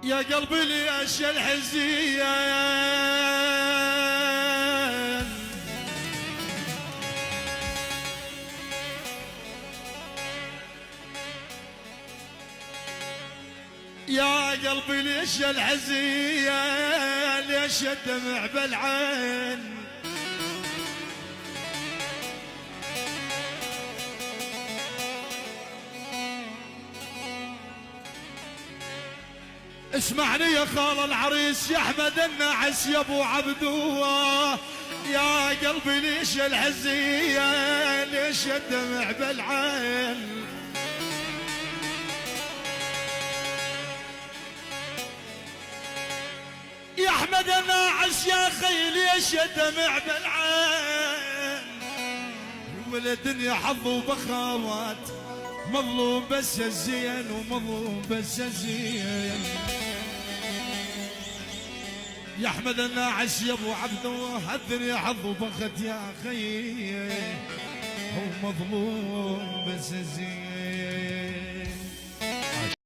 يا قلبي ليش الحزين يا قلبي ليش الحزين ليش الدمع بالعين اسمعني يا خال العريس يا احمد النعس يا ابو عبدوه يا قلبي ليش الحزين ليش الدمع بالعين يا احمد الناعس يا خي ليش الدمع بالعين والدنيا حظ وبخاوات مظلوم بس الزين ومظلوم بس الزين يا احمد الناعس يا ابو عبده الدنيا حظ وبخت يا خي ومظلوم بس الزين